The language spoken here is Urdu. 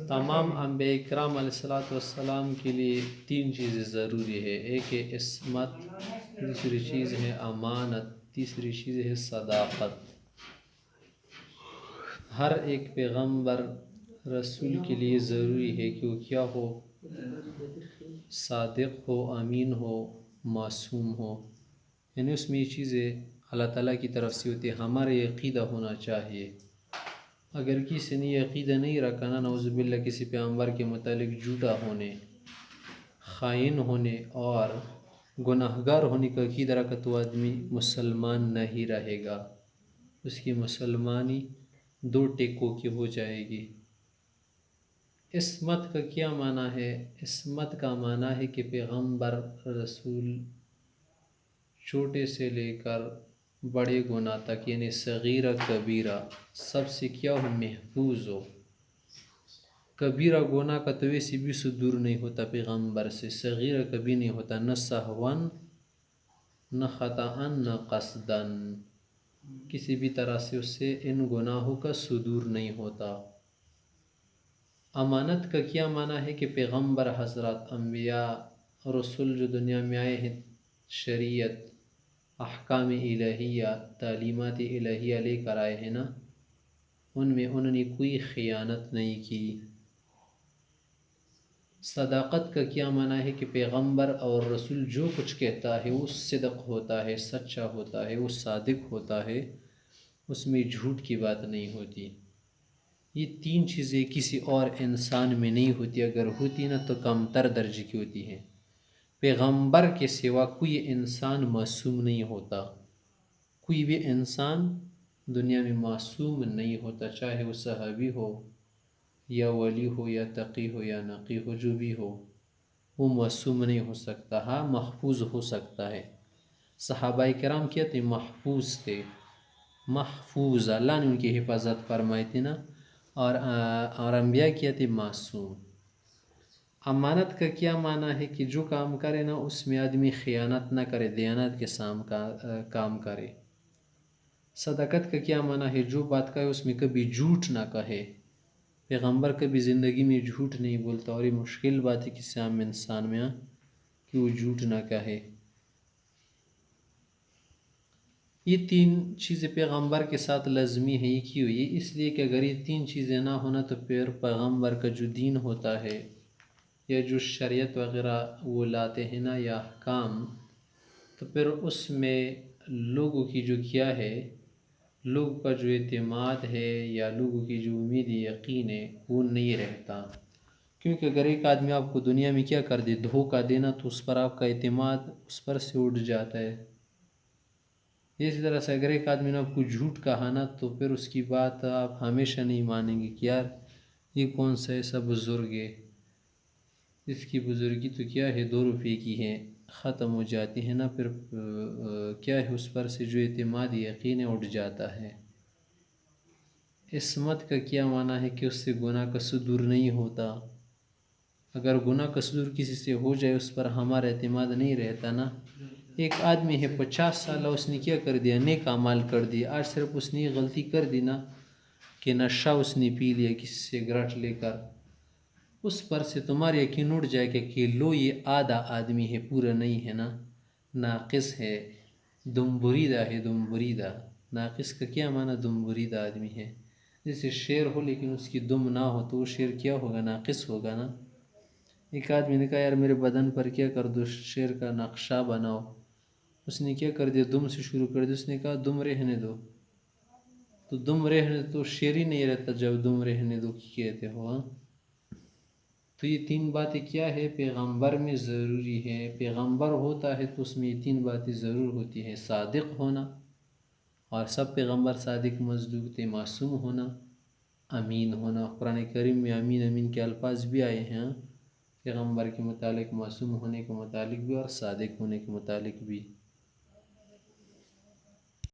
تمام انبیاء کرام علیہ السلام کے لیے تین چیزیں ضروری ہے. ایک ہے عصمت، دوسری چیز ہے امانت، تیسری چیز ہے صداقت. ہر ایک پیغمبر رسول کے لیے ضروری ہے کہ وہ کیا ہو؟ صادق ہو، امین ہو، معصوم ہو. یعنی اس میں یہ چیزیں اللہ تعالیٰ کی طرف سے ہوتی ہے. ہمارا یہ عقیدہ ہونا چاہیے. اگر کسی نے یہ عقیدہ نہیں رکھا نا، نعوذ باللہ کسی پیغمبر کے متعلق جھوٹا ہونے، خائن ہونے اور گناہگار ہونے کا عقیدہ رکھا تو آدمی مسلمان نہیں رہے گا. اس کی مسلمانی دو ٹیکوں کی ہو جائے گی. عصمت کا کیا معنی ہے؟ عصمت کا معنی ہے کہ پیغمبر رسول چھوٹے سے لے کر بڑے گناہ تک، یعنی صغیرہ کبیرہ، سب سے کیا ہو؟ محفوظ ہو. کبیرہ گناہ کا تو ویسے بھی صدور نہیں ہوتا پیغمبر سے، صغیرہ کبھی نہیں ہوتا، نہ سہون نہ خطاً نہ قصداً، کسی بھی طرح سے اس سے ان گناہوں کا صدور نہیں ہوتا. امانت کا کیا معنی ہے کہ پیغمبر حضرات، انبیاء رسول جو دنیا میں آئے ہیں، شریعت، احکام الہیہ، تعلیمات الہیہ لے کر آئے ہیں نا، ان میں انہوں نے کوئی خیانت نہیں کی. صداقت کا کیا معنی ہے کہ پیغمبر اور رسول جو کچھ کہتا ہے وہ صدق ہوتا ہے، سچا ہوتا ہے، وہ صادق ہوتا ہے، اس میں جھوٹ کی بات نہیں ہوتی. یہ تین چیزیں کسی اور انسان میں نہیں ہوتی. اگر ہوتی نا تو کم تر درجے کی ہوتی ہیں. پیغمبر کے سوا کوئی انسان معصوم نہیں ہوتا. کوئی بھی انسان دنیا میں معصوم نہیں ہوتا، چاہے وہ صحابی ہو یا ولی ہو یا تقی ہو یا نقی ہو، جو بھی ہو وہ معصوم نہیں ہو سکتا. ہاں محفوظ ہو سکتا ہے. صحابہ کرام کیا تھے؟ محفوظ تھے. محفوظ، اللہ نے ان کی حفاظت فرمائی تھی نا. اور انبیاء کیا تھے؟ معصوم. امانت کا کیا معنی ہے کہ جو کام کرے نا اس میں آدمی خیانت نہ کرے، دیانت کے ساتھ کام کرے. صداقت کا کیا معنی ہے؟ جو بات کہے اس میں کبھی جھوٹ نہ کہے. پیغمبر کبھی زندگی میں جھوٹ نہیں بولتا، اور یہ مشکل بات ہے کسی عام انسان میں کہ وہ جھوٹ نہ کہے. یہ تین چیزیں پیغمبر کے ساتھ لازمی ہیں. یہ کیوں؟ یہ اس لیے کہ اگر یہ تین چیزیں نہ ہونا تو پھر پیغمبر کا جو دین ہوتا ہے یا جو شریعت وغیرہ وہ لاتے ہیں نا یا احکام، تو پھر اس میں لوگوں کی جو کیا ہے، لوگوں کا جو اعتماد ہے یا لوگوں کی جو امید یقین ہے وہ نہیں رہتا. کیونکہ اگر ایک آدمی آپ کو دنیا میں کیا کر دے، دھوکہ دینا، تو اس پر آپ کا اعتماد اس پر سے اٹھ جاتا ہے. اسی طرح سے اگر ایک آدمی نے آپ کو جھوٹ کہا نا تو پھر اس کی بات آپ ہمیشہ نہیں مانیں گے کہ یار یہ کون سا ایسا بزرگ ہے، اس کی بزرگی تو کیا ہے 2 روپے کی ہے، ختم ہو جاتی ہے نا. پھر کیا ہے اس پر سے جو اعتماد یقین اٹھ جاتا ہے. عصمت کا کیا معنی ہے کہ اس سے گناہ کا صدور نہیں ہوتا. اگر گناہ کا صدور کسی سے ہو جائے اس پر ہمارا اعتماد نہیں رہتا نا. ایک آدمی ہے 50 سالہ، اس نے کیا کر دیا؟ نیک اعمال کر دیا. آج صرف اس نے یہ غلطی کر دی نا کہ نشہ اس نے پی لیا کسی سے گرٹ لے کر، اس پر سے تمہارا یقین اٹھ جائے گا کہ لو یہ آدھا آدمی ہے، پورا نہیں ہے نا، ناقص ہے، دم بریدہ ہے. دم بریدہ، ناقص کا کیا معنی؟ دم بریدہ آدمی ہے. جیسے شیر ہو لیکن اس کی دم نہ ہو تو وہ شیر کیا ہوگا؟ ناقص ہوگا نا. ایک آدمی نے کہا یار میرے بدن پر کیا کر دو، شیر کا نقشہ بناؤ. اس نے کیا کر دیا؟ دم سے شروع کر دیا. اس نے کہا دم رہنے دو. تو دم رہنے تو شیر ہی نہیں رہتا جب دم رہنے دو کہتے ہو. تو یہ 3 باتیں کیا ہے؟ پیغمبر میں ضروری ہے. پیغمبر ہوتا ہے تو اس میں یہ 3 باتیں ضرور ہوتی ہیں. صادق ہونا، اور سب پیغمبر صادق مصدوق تھے. معصوم ہونا، امین ہونا. قرآن کریم میں امین امین کے الفاظ بھی آئے ہیں پیغمبر کے متعلق، معصوم ہونے کے متعلق بھی اور صادق ہونے کے متعلق بھی.